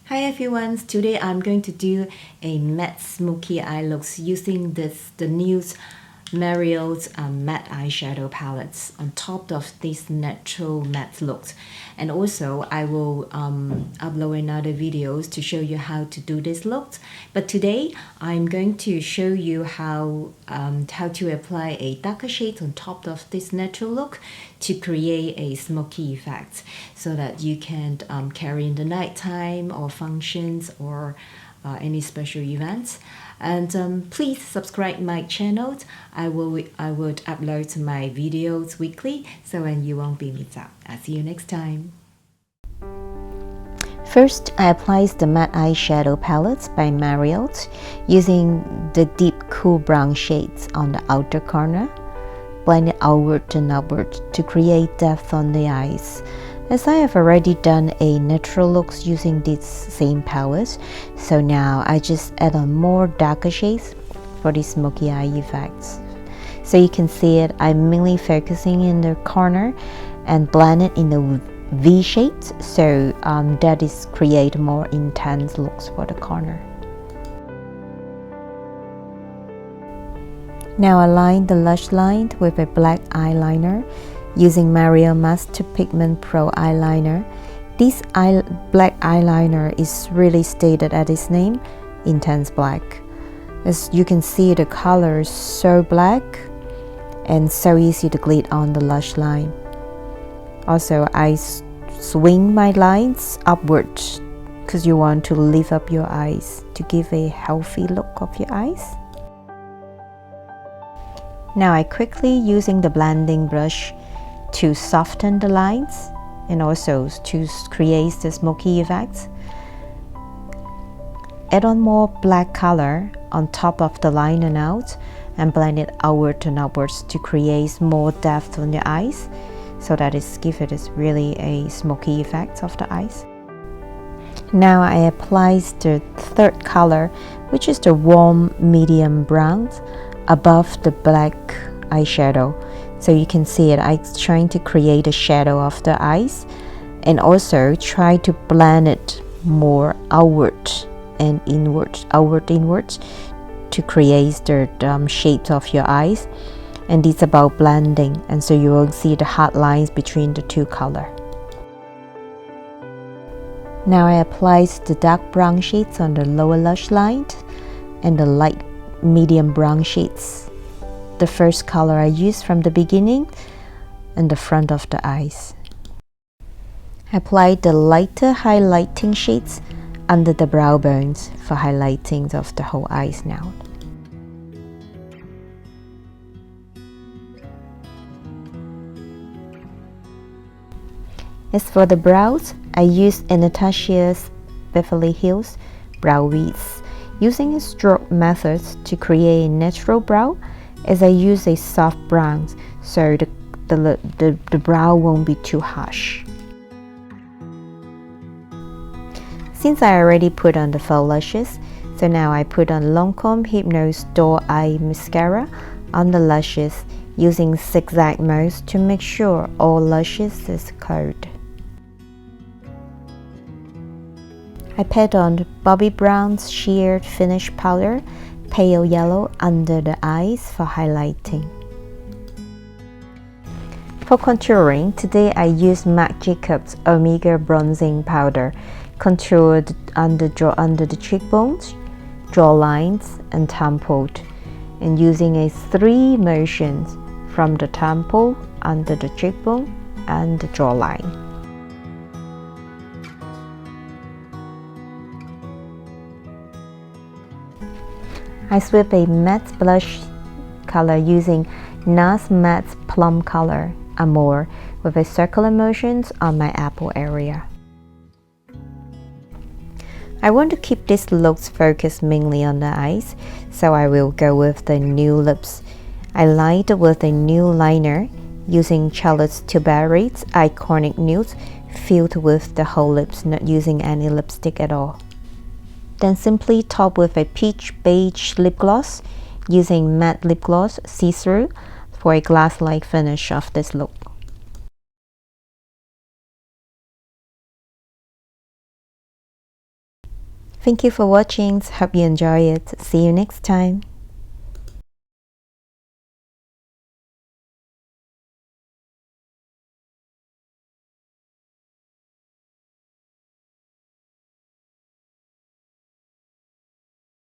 Hi everyone, today I'm going to do a matte smoky eye looks using the new Mario's matte eyeshadow palettes on top of this natural matte looks. And also I will upload another videos to show you how to do this look. But today I'm going to show you how to apply a darker shade on top of this natural look to create a smoky effect so that you can carry in the nighttime or functions or any special events. And please subscribe my channel. I would upload my videos weekly, so when you won't be missed out. I'll see you next time. First, I apply the matte eyeshadow palette by Marriott using the deep cool brown shades on the outer corner. Blend it outward and upward to create depth on the eyes. As I have already done a natural looks using this same palette, so now I just add on more darker shades for the smoky eye effects. So you can see it, I'm mainly focusing in the corner and blend it in the V shapes, so that is create more intense looks for the corner. Now I line the lash line with a black eyeliner using Marriott Master Pigment Pro eyeliner. This black eyeliner is really stated at its name, Intense Black. As you can see, the color is so black and so easy to glide on the lash line. Also, I swing my lines upward because you want to lift up your eyes to give a healthy look of your eyes. Now I quickly using the blending brush to soften the lines and also to create the smoky effects. Add on more black color on top of the liner now and blend it outward and upwards to create more depth on the eyes, so that it gives it really a smoky effect of the eyes. Now I apply the third color, which is the warm medium brown, above the black eyeshadow. So you can see it, I'm trying to create a shadow of the eyes and also try to blend it more outward and inward, inwards to create the shape of your eyes. And it's about blending, and so you will see the hard lines between the two colors. Now I apply the dark brown shades on the lower lash line and the light medium brown shades. The first color I used from the beginning and the front of the eyes. Apply the lighter highlighting shades under the brow bones for highlighting of the whole eyes now. As for the brows, I used Anastasia's Beverly Hills brow beads, using a stroke method to create a natural brow, as I use a soft brown, so the brow won't be too harsh. Since I already put on the faux lashes, so now I put on Lancome Hypnose Doll Eye Mascara on the lashes using zigzag modes to make sure all lashes is covered. I pat on the BOBBI Brown Sheer Finish Powder, pale yellow under the eyes for highlighting. For contouring, today I use Marc Jacobs Omega Bronzing Powder, contoured under the cheekbones, jawlines, and temple, and using a 3 motions from the temple, under the cheekbone, and the jawline. I sweep a matte blush color using NARS Matte Plum Color Amore with a circular motions on my apple area. I want to keep this looks focused mainly on the eyes, so I will go with the new lips. I lined with a new liner using Charlotte Tilbury's Iconic Nudes, filled with the whole lips, not using any lipstick at all. Then simply top with a peach beige lip gloss using matte lip gloss see-through for a glass-like finish of this look. Thank you for watching. Hope you enjoy it. See you next time.